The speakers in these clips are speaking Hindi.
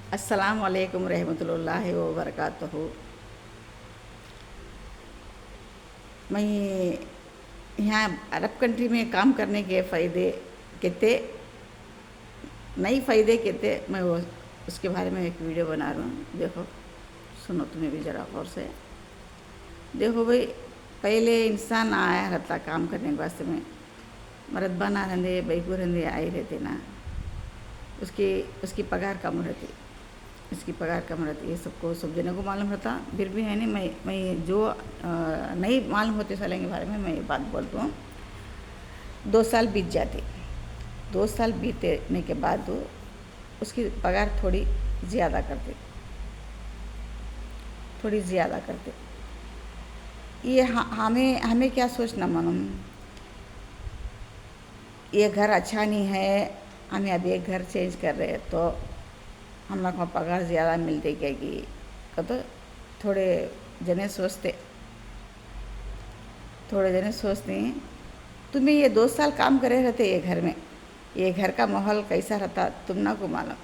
अस्सलाम वालेकुम रहमतुल्लाहि व बरकातहू। मैं यहाँ अरब कंट्री में काम करने के फ़ायदे कितने नई फ़ायदे कितने मैं वो उसके बारे में एक वीडियो बना रहा हूँ। देखो, सुनो तुम्हें भी ज़रा गौर से। देखो भाई, पहले इंसान आया रहता काम करने के वास्ते में, मर्द बना रहते बैकू रहते आए रहते ना, उसकी उसकी पगार कम रहती, इसकी पगार कम रहती। ये सबको सब जने को मालूम रहता, फिर भी है नहीं। मैं जो नहीं मालूम होते सालों के बारे में मैं ये बात बोलती हूँ। 2 साल बीत जाते, 2 साल बीतने के बाद उसकी पगार थोड़ी ज़्यादा करते, थोड़ी ज़्यादा करते। ये हमें हमें क्या सोचना मालूम, ये घर अच्छा नहीं है, हमें अभी एक घर चेंज कर रहे हैं तो हम लोग को पगार ज़्यादा मिलती क्या कि तो थोड़े जने सोचते, थोड़े जने सोचते हैं। तुम्हें ये 2 साल काम करे रहते ये घर में, ये घर का माहौल कैसा रहता तुम ना को मालूम,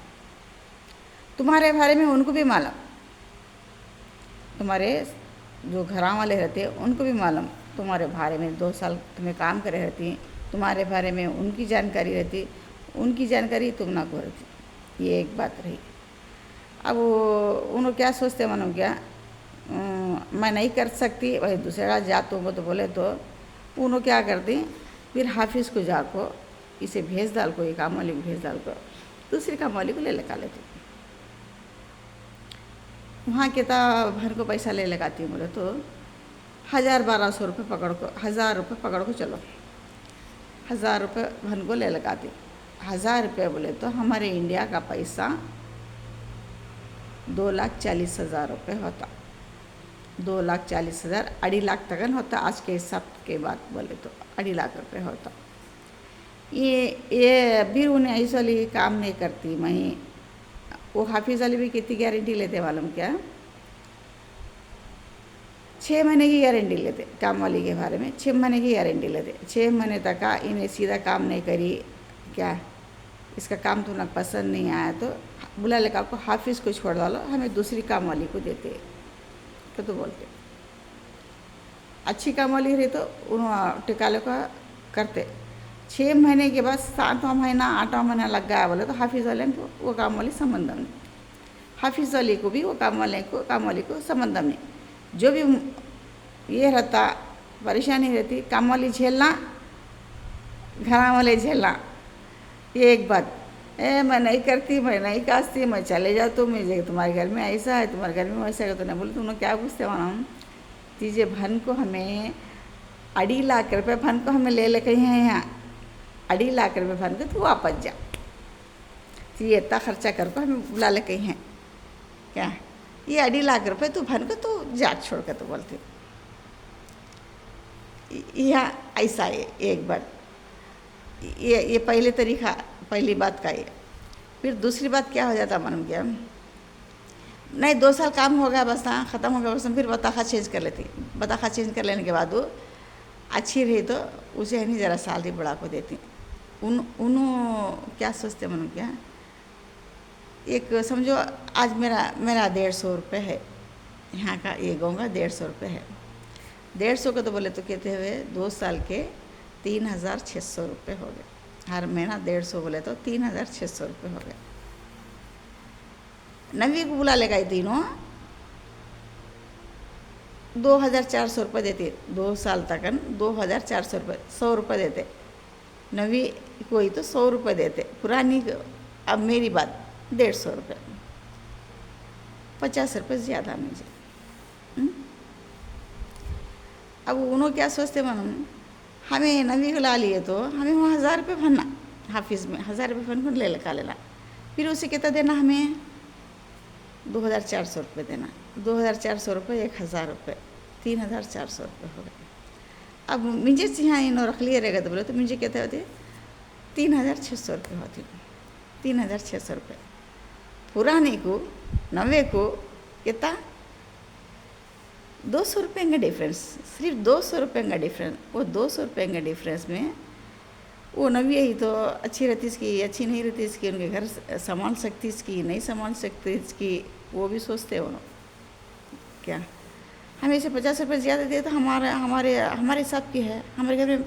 तुम्हारे बारे में उनको भी मालूम, तुम्हारे जो घरां वाले रहते उनको भी मालूम, तुम्हारे बारे में 2 साल तुम्हें काम करे रहती, तुम्हारे बारे में उनकी जानकारी रहती, उनकी जानकारी तुम ना को रहती। ये एक बात रही। अब उन्होंने क्या सोचते मानो क्या, मैं नहीं कर सकती वही दूसरा जात हो तो बोले तो उन्होंने क्या करती, फिर हाफिज़ को जाको इसे भेज डाल को, ये काम वाली को भेज डाल को दूसरी काम वाली को ले लगा लेती। वहाँ कितना भर को पैसा ले लगाती बोले तो 1000-1200 रुपये पकड़ को, 1000 रुपये पकड़ को चलो, 1000 रुपये भन को ले लगाती। 1000 रुपये बोले तो हमारे इंडिया का पैसा 2,40,000 रुपये होता, 2,40,000 2.5 लाख तक होता आज के हिसाब के बात बोले तो 2.5 लाख रुपये होता। ये फिर उन्हें ऐसा वाली काम नहीं करती। मैं वो हाफिज़ वाली भी कितनी गारंटी लेते मालूम क्या, 6 महीने की गारंटी लेते काम वाली के बारे में, 6 महीने की गारंटी लेते। 6 महीने तक का इन्हें सीधा काम नहीं करी क्या, इसका काम तुम्हें पसंद नहीं आया तो बुला लेकर आपको हाफिज़ को छोड़ डालो, हमें दूसरी काम वाली को देते तो बोलते। अच्छी काम वाली रही तो उन्होंने टिकाले का करते। 6 महीने के बाद 7वां महीना 8वां महीना लग गया बोले तो हाफिज़ वाले को वो काम वाली संबंध नहीं, हाफिज़ वाली को भी वो काम वाली को संबंध नहीं। जो भी ये रहता परेशानी रहती, काम वाली झेलना, घरा वाले झेलना। ये एक बात, मैं नहीं करती, मैं नहीं काटती, मैं चले जाती हूँ, मुझे तुम्हारे घर में ऐसा है, तुम्हारे घर में वैसा है तो नहीं बोले। तुमने क्या पूछते वहाँ तीजे भन को हमें 2.5 लाख रुपये भन को हमें ले लेके हैं यहाँ, 2.5 लाख रुपये भन को तो वापस जा, तो ये इतना खर्चा कर को हमें बुला लेके हैं क्या, ये 2.5 लाख रुपये तो भन को तो जात छोड़ कर तो बोलते। यह ऐसा है एक बार, ये पहले तरीका, पहली बात का ये। फिर दूसरी बात क्या हो जाता मालूम क्या, नहीं 2 साल काम हो गया बस, हाँ ख़त्म हो गया बस, फिर बताखा चेंज कर लेती। बताखा चेंज कर लेने के बाद वो अच्छी रही तो उसे है नहीं ज़रा सैलरी बढ़ा को देती। उन्होंने क्या सोचते मालूम क्या, एक समझो आज मेरा 150 रुपये है यहाँ का, ये गाँव का 150 रुपये है। 150 का तो बोले तो कहते हुए 2 साल के 3,600 रुपये हो गए। हर महीना 150 बोले तो 3,600 रुपये हो गए। नवी को बुला लेगा ये तीनों 2,400 रुपये देते, 2 साल तक 2,400 रुपये, 100 रुपये देते। नवी कोई तो 100 रुपये देते, पुरानी अब मेरी बात 150 रुपये, 50 रुपये ज़्यादा मुझे। अब उन्होंने क्या सोचते मालूम, हमें नवी को ला लिए तो हमें वहाँ 1,000 रुपये भरना, हाफिज़ में 1,000 रुपये भरना ले लगा लेना, फिर उसे कितना देना हमें 2,400 रुपये देना, 2,400 रुपये 1,000 रुपये, 3,400 रुपये हो गए। अब मुझे यहाँ इन्होंने रख लिए रहेगा तो बोले तो मुझे कहते होते 3,600 रुपये होती, 3,600 रुपये। पुराने को नवे को कितना 200 रुपये का डिफरेंस, सिर्फ 200 रुपये का डिफरेंस। वो 200 रुपये का डिफरेंस में वो नबी ही तो अच्छी रहती इसकी, अच्छी नहीं रहती इसकी, उनके घर संभाल सकती इसकी, नहीं संभाल सकती इसकी, वो भी सोचते हो क्या। हमें से 50 रुपये ज़्यादा दिए तो हमारे हमारे हमारे साथ की है, हमारे घर में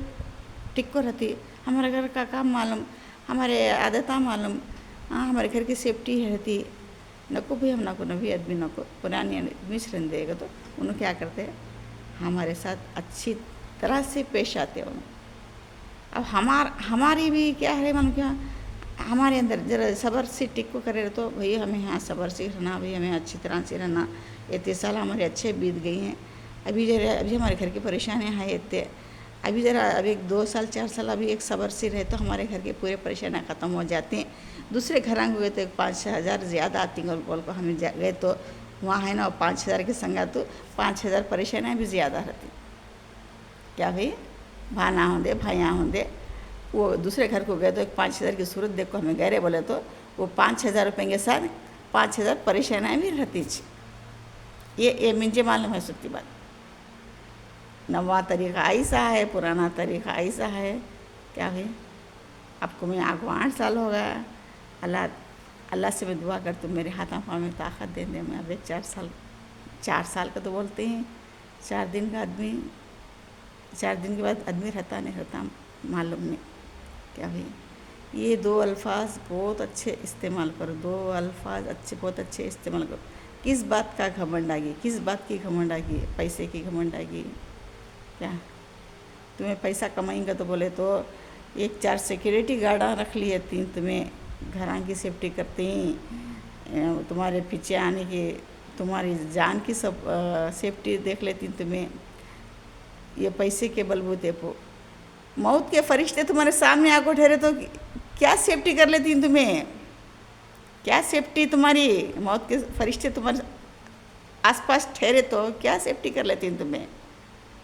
टिक्को रहती, हमारे घर का काम मालूम, हमारे आदता मालूम, हाँ हमारे घर की सेफ्टी रहती। नको भी हम नको नबी आदमी नको पुरानी मिश्रण देगा तो उन्होंने क्या करते हैं, हमारे साथ अच्छी तरह से पेश आते हैं उन्होंने। अब हमारी भी क्या है मन क्या, हमारे अंदर जरा सब्र से टिक्को करे तो भैया हमें यहाँ सब्र से रहना, भाई हमें अच्छी तरह से रहना। इतने साल हमारे अच्छे बीत गई हैं, अभी हमारे घर की परेशानियाँ हैं इतने, अभी ज़रा अब 1-2 साल 4 साल अभी एक सब्र से रहे तो हमारे घर के पूरे परेशानियाँ ख़त्म हो जाती हैं। दूसरे घर को गए तो 5-6 हज़ार ज़्यादा आती हैं और बोल को हमें गए तो वहाँ है ना 5 हज़ार के संगा तो 5 हज़ार परेशानियाँ भी ज़्यादा रहती। क्या भाई भाना होंदे भाइयाँ होंदे, वो दूसरे घर को गए तो 5 हज़ार की सूरत देखो हमें गहरे बोले तो वो 5 हज़ार रुपये के साथ 5 हज़ार परेशानियाँ भी रहती थी। ये मुझे मालूम है सच्ची बात। नवा तरीक़ा ऐसा है, पुराना तरीक़ा ऐसा है। क्या भाई आपको मैं आपको 8 साल हो गया, अल्लाह से मैं दुआ करती हूँ मेरे हाथों पाँव में ताकत दे दे। मैं अब 4 साल का तो बोलते हैं, 4 दिन का आदमी, 4 दिन के बाद आदमी रहता नहीं रहता मालूम नहीं। क्या भाई ये 2 अल्फाज बहुत अच्छे इस्तेमाल करो, 2 अल्फाज अच्छे बहुत अच्छे इस्तेमाल करो। किस बात का घमंड आगी, किस बात की घमंड आगी, पैसे की घमंड आगी। क्या तुम्हें पैसा कमाएंगे तो बोले तो 1-4 सिक्योरिटी गार्ड रख लिए, 3 तुम्हें घरां की सेफ्टी करते हैं, तुम्हारे पीछे आने की तुम्हारी जान की सब सेफ्टी देख लेती तुम्हें। ये पैसे के बलबूते पर मौत के फरिश्ते तुम्हारे सामने आको ठहरे तो क्या सेफ्टी कर लेती तुम्हें, क्या सेफ्टी तुम्हारी, मौत के फरिश्ते तुम्हारे आसपास ठहरे तो क्या सेफ्टी कर लेती तुम्हें।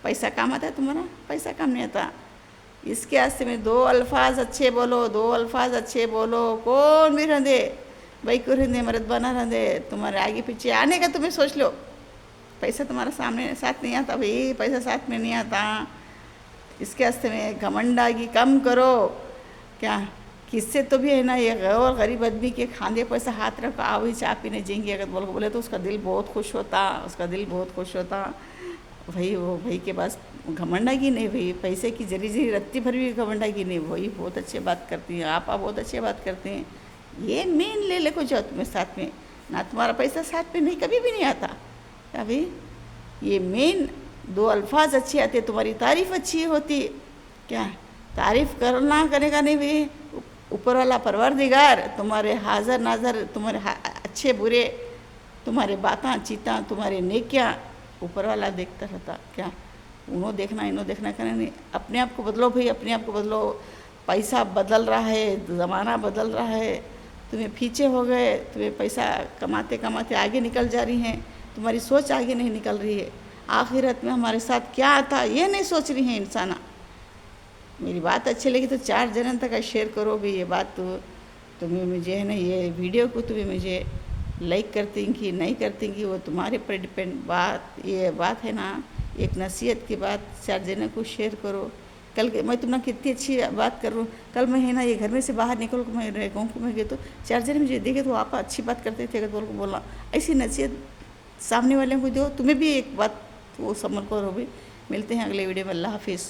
पैसा काम आता है तुम्हारा, पैसा काम नहीं आता। इसके वास्ते में 2 अल्फाज अच्छे बोलो, 2 अल्फाज अच्छे बोलो। कौन भी रहंदे भाई को रहंदे मर्द बना रहंदे, तुम्हारे आगे पीछे आने का तुम्हें सोच लो। पैसा तुम्हारा सामने साथ नहीं आता भाई, पैसा साथ में नहीं आता। इसके वास्ते में घमंडागी कम करो। क्या किससे तो भी है ना, ये और गरीब आदमी के खांदे पैसा हाथ रखो आओ ही चाय पीने जाएंगे अगर बोले तो उसका दिल बहुत खुश होता, उसका दिल बहुत खुश होता। भाई वो भाई के पास घमंडागी नहीं, भाई पैसे की जरी रत्ती भर भी घमंडागी नहीं, वही बहुत अच्छी बात करती हैं, आप बहुत अच्छी बात करते हैं। ये मेन ले ले को जाओ तुम्हें साथ में ना, तुम्हारा पैसा साथ में नहीं कभी भी नहीं आता। अभी ये मेन 2 अल्फाज अच्छे आते, तुम्हारी तारीफ़ अच्छी होती। क्या तारीफ़ करना करेगा नहीं भाई, ऊपर वाला परवरदिगार तुम्हारे हाज़र नाज़र, तुम्हारे अच्छे बुरे, तुम्हारे बातें चीता, तुम्हारे नेकियां ऊपर वाला देखता रहता। क्या उन्हों देखना इन्हों देखना करना नहीं, अपने आप को बदलो भाई, अपने आप को बदलो। पैसा बदल रहा है, ज़माना बदल रहा है, तुम्हें पीछे हो गए, तुम्हें पैसा कमाते कमाते आगे निकल जा रही हैं, तुम्हारी सोच आगे नहीं निकल रही है। आखिरत में हमारे साथ क्या आता ये नहीं सोच रही हैं इंसान। मेरी बात अच्छी लगी तो 4 जनन तक शेयर करो भी। ये बात तो तुम्हें मुझे है ना, ये वीडियो को तुम्हें मुझे लाइक करती कि नहीं करती कि वो तुम्हारे पर डिपेंड। बात ये बात है ना, एक नसीहत की बात 4 जनों को शेयर करो। कल मैं तुम्हें कितनी अच्छी बात कर रहा हूँ, कल मैं है ना ये घर में से बाहर निकल कर मैं गाँव को मैं गई तो 4 जने मुझे देखे तो आप अच्छी बात करते थे, अगर बोल को बोलना ऐसी नसीहत सामने वाले को दो, तुम्हें भी एक बात वो समझ करो भी। मिलते हैं अगले वीडियो में, अल्लाह हाफिज़।